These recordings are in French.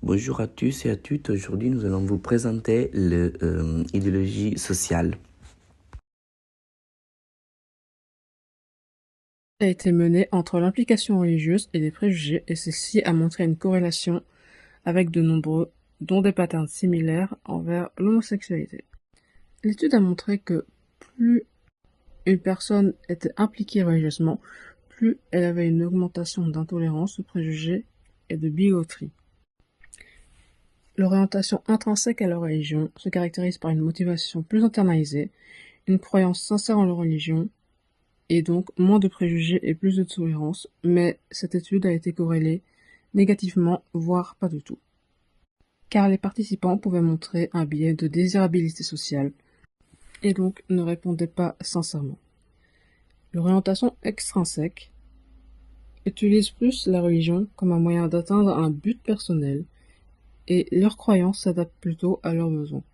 Bonjour à tous et à toutes. Aujourd'hui, nous allons vous présenter l'idéologie sociale. A été menée entre l'implication religieuse et les préjugés, et ceci a montré une corrélation avec de nombreux, dont des patterns similaires envers l'homosexualité. L'étude a montré que plus une personne était impliquée religieusement, plus elle avait une augmentation d'intolérance aux préjugés et de bigoterie. L'orientation intrinsèque à la religion se caractérise par une motivation plus internalisée, une croyance sincère en la religion, et donc moins de préjugés et plus de tolérance, mais cette étude a été corrélée négativement, voire pas du tout. Car les participants pouvaient montrer un biais de désirabilité sociale, et donc ne répondaient pas sincèrement. L'orientation extrinsèque utilise plus la religion comme un moyen d'atteindre un but personnel, et leurs croyances s'adaptent plutôt à leurs besoins.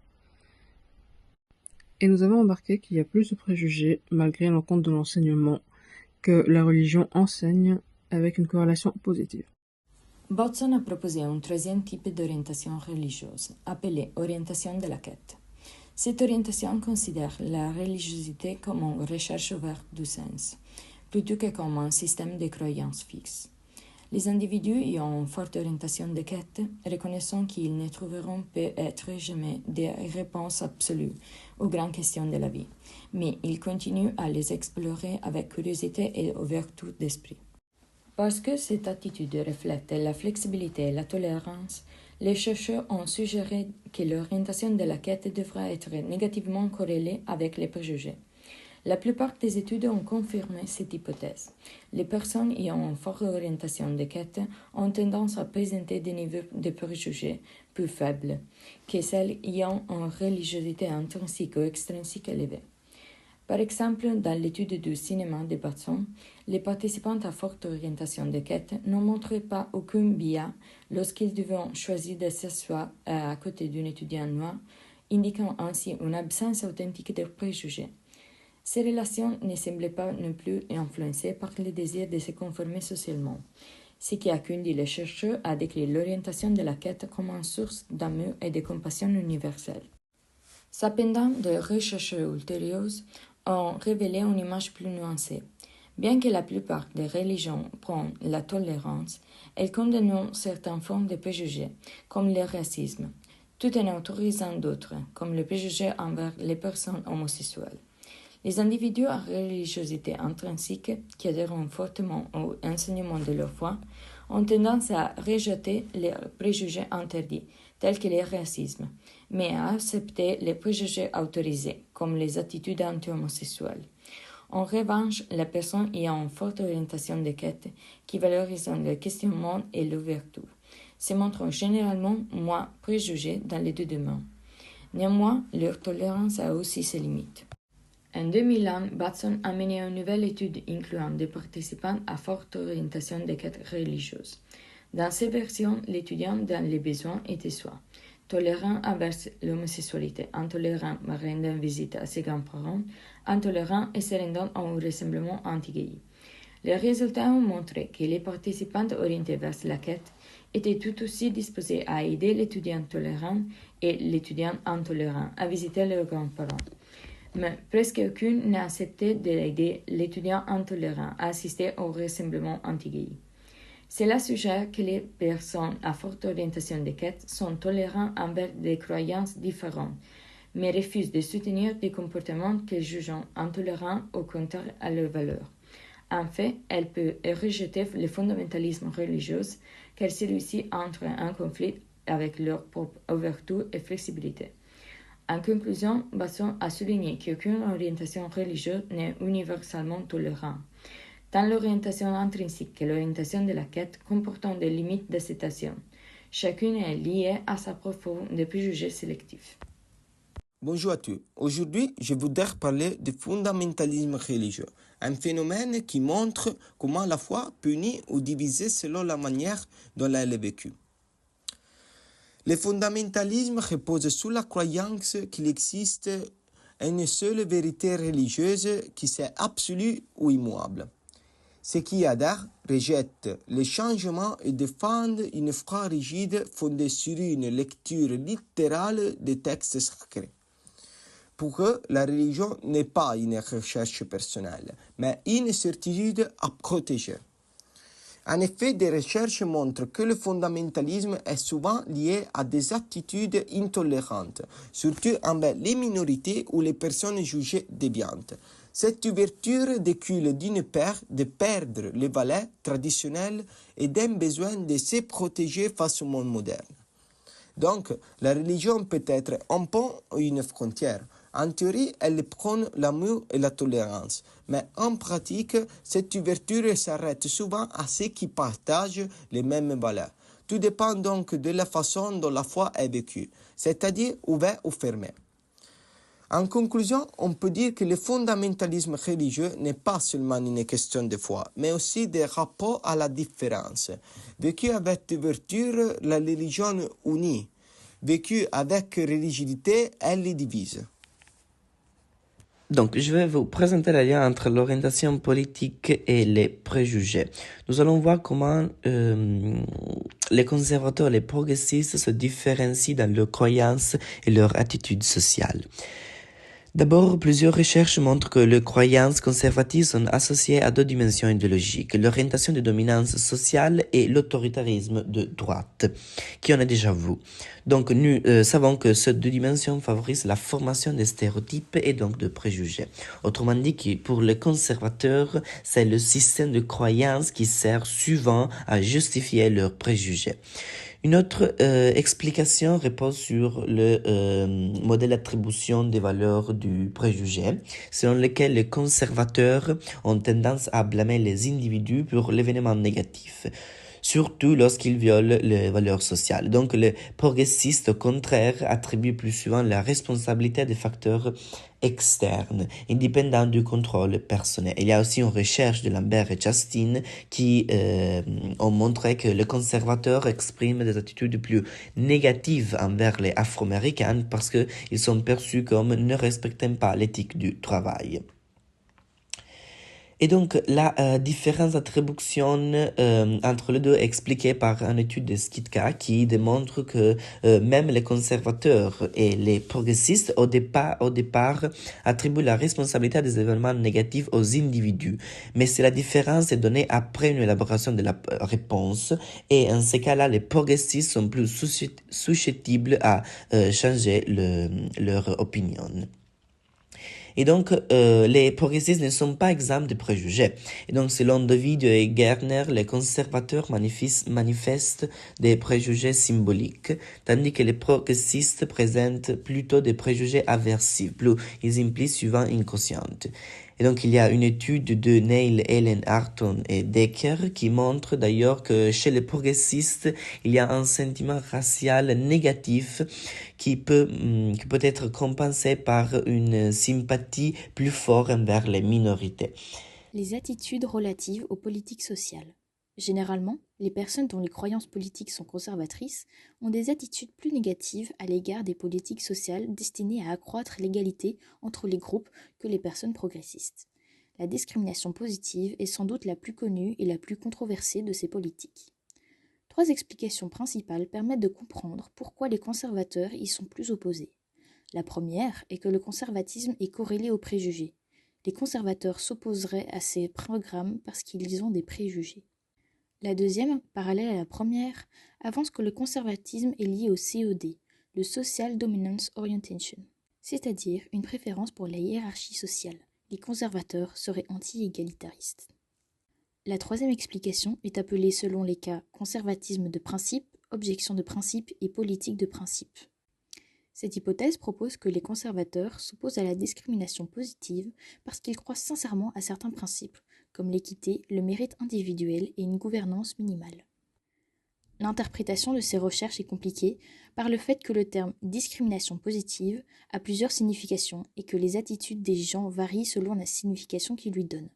Et nous avons remarqué qu'il y a plus de préjugés, malgré l'encontre de l'enseignement, que la religion enseigne avec une corrélation positive. Botson a proposé un troisième type d'orientation religieuse, appelée orientation de la quête. Cette orientation considère la religiosité comme une recherche vers du sens, plutôt que comme un système de croyances fixes. Les individus ayant une forte orientation de quête reconnaissant qu'ils ne trouveront peut-être jamais des réponses absolues aux grandes questions de la vie, mais ils continuent à les explorer avec curiosité et ouverture d'esprit. Parce que cette attitude reflète la flexibilité et la tolérance, les chercheurs ont suggéré que l'orientation de la quête devrait être négativement corrélée avec les préjugés. La plupart des études ont confirmé cette hypothèse. Les personnes ayant une forte orientation de quête ont tendance à présenter des niveaux de préjugés plus faibles que celles ayant une religiosité intrinsique ou extrinsique élevée. Par exemple, dans l'étude du cinéma de Batson, les participants à forte orientation de quête ne montraient pas aucun biais lorsqu'ils devaient choisir de s'asseoir à côté d'un étudiant noir, indiquant ainsi une absence authentique de préjugés. Ces relations ne semblaient pas non plus influencées par le désir de se conformer socialement, ce qui a conduit les chercheurs à décrire l'orientation de la quête comme une source d'amour et de compassion universelle. Cependant, des recherches ultérieures ont révélé une image plus nuancée. Bien que la plupart des religions prônent la tolérance, elles condamnent certaines formes de préjugés, comme le racisme, tout en autorisant d'autres, comme le préjugé envers les personnes homosexuelles. Les individus à religiosité intrinsique, qui adhèrent fortement au enseignement de leur foi, ont tendance à rejeter les préjugés interdits, tels que le racisme, mais à accepter les préjugés autorisés, comme les attitudes anti-homosexuelles. En revanche, les personnes ayant une forte orientation de quête, qui valorisent le questionnement et l'ouverture, se montrent généralement moins préjugées dans les deux domaines. Néanmoins, leur tolérance a aussi ses limites. En 2001, Batson a mené une nouvelle étude incluant des participants à forte orientation de quête religieuse. Dans ces versions, l'étudiant dans les besoins était soit tolérant envers l'homosexualité, intolérant en rendant visite à ses grands-parents, intolérant et se rendant à un rassemblement anti-gay. Les résultats ont montré que les participants orientés vers la quête étaient tout aussi disposés à aider l'étudiant tolérant et l'étudiant intolérant à visiter leurs grands-parents. Mais presque aucune n'a accepté d'aider l'étudiant intolérant à assister au rassemblement anti-gay. Cela suggère que les personnes à forte orientation de quête sont tolérantes envers des croyances différentes, mais refusent de soutenir des comportements qu'elles jugent intolérants ou contraires à leurs valeurs. En fait, elles peuvent rejeter le fondamentalisme religieux car celui-ci entre en conflit avec leur propre ouverture et flexibilité. En conclusion, Batson a souligné qu'aucune orientation religieuse n'est universellement tolérante. Tant l'orientation intrinsique que l'orientation de la quête comportant des limites d'acceptation. Chacune est liée à sa propre forme de préjugés sélectifs. Bonjour à tous. Aujourd'hui, je voudrais parler du fondamentalisme religieux, un phénomène qui montre comment la foi punit ou diviser selon la manière dont elle est vécue. Le fondamentalisme repose sur la croyance qu'il existe une seule vérité religieuse qui est absolue ou immuable. Ceux qui adhèrent rejettent les changements et défendent une foi rigide fondée sur une lecture littérale des textes sacrés. Pour eux, la religion n'est pas une recherche personnelle, mais une certitude à protéger. En effet, des recherches montrent que le fondamentalisme est souvent lié à des attitudes intolérantes, surtout envers les minorités ou les personnes jugées déviantes. Cette ouverture découle d'une peur de perdre les valeurs traditionnelles et d'un besoin de se protéger face au monde moderne. Donc, la religion peut être un pont ou une frontière. En théorie, elle prône l'amour et la tolérance, mais en pratique, cette ouverture s'arrête souvent à ceux qui partagent les mêmes valeurs. Tout dépend donc de la façon dont la foi est vécue, c'est-à-dire ouvert ou fermé. En conclusion, on peut dire que le fondamentalisme religieux n'est pas seulement une question de foi, mais aussi de rapport à la différence. Vécu avec ouverture, la religion unit. Vécu avec religiosité, elle les divise. Donc, je vais vous présenter le lien entre l'orientation politique et les préjugés. Nous allons voir comment les conservateurs et les progressistes se différencient dans leurs croyances et leur attitude sociale. D'abord, plusieurs recherches montrent que les croyances conservatistes sont associées à deux dimensions idéologiques, l'orientation de dominance sociale et l'autoritarisme de droite, qui on a déjà vu. Donc, nous savons que ces deux dimensions favorisent la formation des stéréotypes et donc de préjugés. Autrement dit, que pour les conservateurs, c'est le système de croyances qui sert souvent à justifier leurs préjugés. Une autre explication repose sur le modèle d'attribution des valeurs du préjugé, selon lequel les conservateurs ont tendance à blâmer les individus pour l'événement négatif, surtout lorsqu'ils violent les valeurs sociales. Donc, les progressistes, au contraire, attribuent plus souvent la responsabilité des facteurs externes, indépendants du contrôle personnel. Il y a aussi une recherche de Lambert et Justin qui ont montré que les conservateurs expriment des attitudes plus négatives envers les Afro-Américains parce qu'ils sont perçus comme ne respectant pas l'éthique du travail. Et donc, la différence d'attribution entre les deux est expliquée par une étude de Skitka qui démontre que même les conservateurs et les progressistes, au départ, attribuent la responsabilité des événements négatifs aux individus. Mais c'est la différence est donnée après une élaboration de la réponse. Et en ces cas-là, les progressistes sont plus susceptibles à changer leur opinion. Et donc, les progressistes ne sont pas exempts de préjugés. Et donc, selon David et Gerner, les conservateurs manifestent des préjugés symboliques, tandis que les progressistes présentent plutôt des préjugés aversifs, plus ils implient souvent inconscientes. Et donc, il y a une étude de Neil, Ellen, Harton et Decker qui montre d'ailleurs que chez les progressistes, il y a un sentiment racial négatif qui peut être compensé par une sympathie plus forte envers les minorités. Les attitudes relatives aux politiques sociales. Généralement, les personnes dont les croyances politiques sont conservatrices ont des attitudes plus négatives à l'égard des politiques sociales destinées à accroître l'égalité entre les groupes que les personnes progressistes. La discrimination positive est sans doute la plus connue et la plus controversée de ces politiques. 3 explications principales permettent de comprendre pourquoi les conservateurs y sont plus opposés. La première est que le conservatisme est corrélé aux préjugés. Les conservateurs s'opposeraient à ces programmes parce qu'ils ont des préjugés. La deuxième, parallèle à la première, avance que le conservatisme est lié au COD, le Social Dominance Orientation, c'est-à-dire une préférence pour la hiérarchie sociale. Les conservateurs seraient anti-égalitaristes. La troisième explication est appelée selon les cas conservatisme de principe, objection de principe et politique de principe. Cette hypothèse propose que les conservateurs s'opposent à la discrimination positive parce qu'ils croient sincèrement à certains principes, comme l'équité, le mérite individuel et une gouvernance minimale. L'interprétation de ces recherches est compliquée par le fait que le terme « discrimination positive » a plusieurs significations et que les attitudes des gens varient selon la signification qu'ils lui donnent.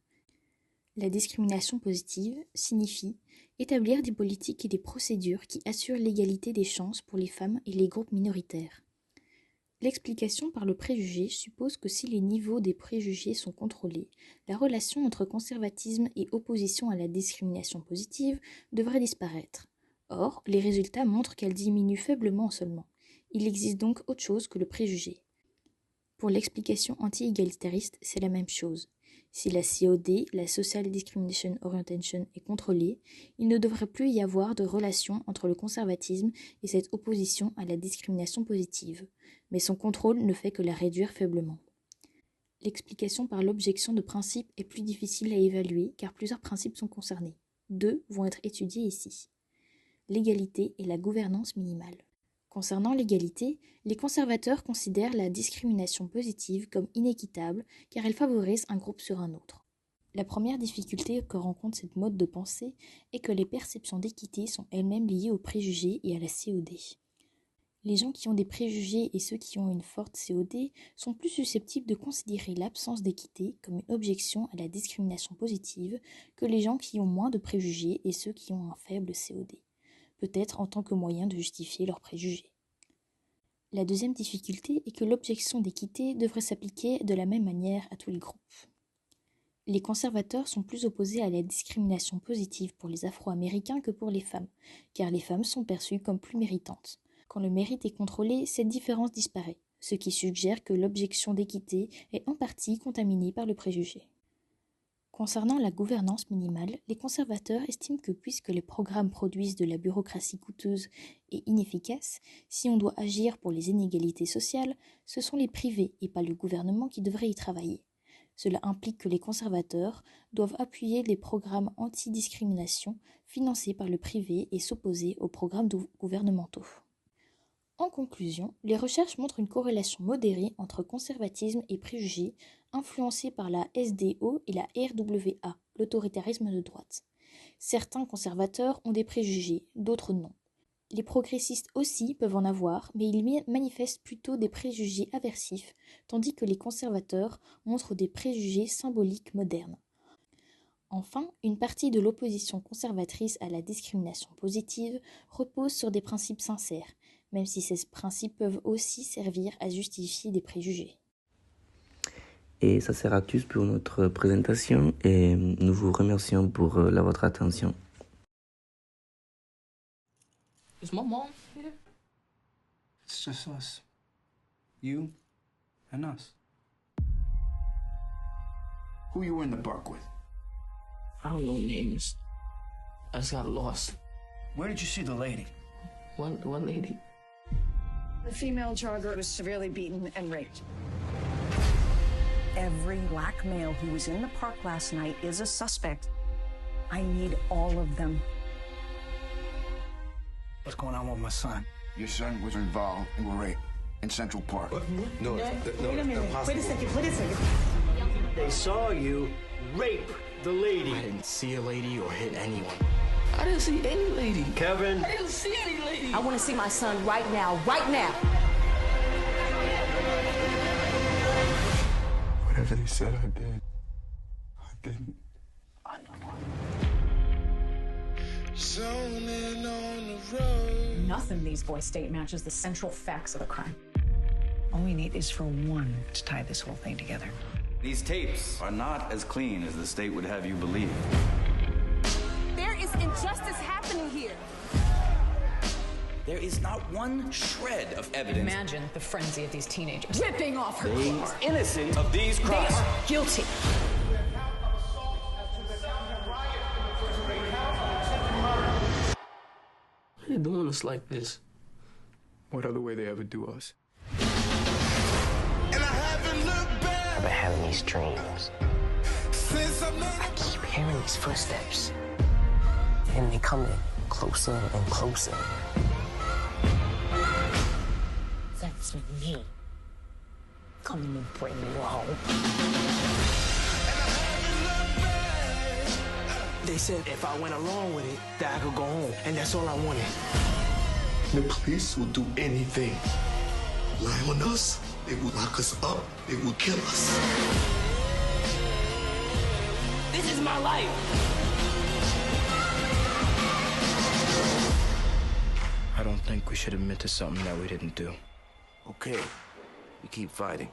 La discrimination positive signifie établir des politiques et des procédures qui assurent l'égalité des chances pour les femmes et les groupes minoritaires. L'explication par le préjugé suppose que si les niveaux des préjugés sont contrôlés, la relation entre conservatisme et opposition à la discrimination positive devrait disparaître. Or, les résultats montrent qu'elle diminue faiblement seulement. Il existe donc autre chose que le préjugé. Pour l'explication anti-égalitariste, c'est la même chose. Si la COD, la Social Discrimination Orientation, est contrôlée, il ne devrait plus y avoir de relation entre le conservatisme et cette opposition à la discrimination positive, mais son contrôle ne fait que la réduire faiblement. L'explication par l'objection de principe est plus difficile à évaluer car plusieurs principes sont concernés. 2 vont être étudiés ici. L'égalité et la gouvernance minimale. Concernant l'égalité, les conservateurs considèrent la discrimination positive comme inéquitable car elle favorise un groupe sur un autre. La première difficulté que rencontre cette mode de pensée est que les perceptions d'équité sont elles-mêmes liées aux préjugés et à la COD. Les gens qui ont des préjugés et ceux qui ont une forte COD sont plus susceptibles de considérer l'absence d'équité comme une objection à la discrimination positive que les gens qui ont moins de préjugés et ceux qui ont un faible COD. Peut-être en tant que moyen de justifier leurs préjugés. La deuxième difficulté est que l'objection d'équité devrait s'appliquer de la même manière à tous les groupes. Les conservateurs sont plus opposés à la discrimination positive pour les Afro-Américains que pour les femmes, car les femmes sont perçues comme plus méritantes. Quand le mérite est contrôlé, cette différence disparaît, ce qui suggère que l'objection d'équité est en partie contaminée par le préjugé. Concernant la gouvernance minimale, les conservateurs estiment que puisque les programmes produisent de la bureaucratie coûteuse et inefficace, si on doit agir pour les inégalités sociales, ce sont les privés et pas le gouvernement qui devraient y travailler. Cela implique que les conservateurs doivent appuyer les programmes anti-discrimination financés par le privé et s'opposer aux programmes gouvernementaux. En conclusion, les recherches montrent une corrélation modérée entre conservatisme et préjugés influencés par la SDO et la RWA, l'autoritarisme de droite. Certains conservateurs ont des préjugés, d'autres non. Les progressistes aussi peuvent en avoir, mais ils manifestent plutôt des préjugés aversifs, tandis que les conservateurs montrent des préjugés symboliques modernes. Enfin, une partie de l'opposition conservatrice à la discrimination positive repose sur des principes sincères, même si ces principes peuvent aussi servir à justifier des préjugés. Et ça sera tout pour notre présentation et nous vous remercions pour votre attention. Is my mom here? It's just us. You and us. Who you were in the park with? I don't know names. I just got lost. Where did you see the lady? One lady. The female jogger was severely beaten and raped. Every black male who was in the park last night is a suspect. I need all of them. What's going on with my son? Your son was involved in a rape in Central Park. No, Wait a minute. Wait a second. They saw you rape the lady. I didn't see a lady or hit anyone. I didn't see any lady. Kevin. I didn't see any lady. I want to see my son right now. Right now. Whatever they said I did, I didn't. I know. Zoning on the road. Nothing in these boys' state matches the central facts of the crime. All we need is for one to tie this whole thing together. These tapes are not as clean as the state would have you believe. There is injustice happening here. There is not one shred of evidence. Imagine the frenzy of these teenagers ripping off her They clothes. are innocent of these They crimes. are guilty. Why are you doing us like this? What other way they ever do us? And I haven't looked back I've been having these dreams. since I met I keep hearing these footsteps. And they coming closer and closer. That's me. Coming to bring you home. They said if I went along with it, that I could go home, and that's all I wanted. The police will do anything. Lie on us, they will lock us up, they will kill us. This is my life. I don't think we should admit to something that we didn't do. Okay, we keep fighting.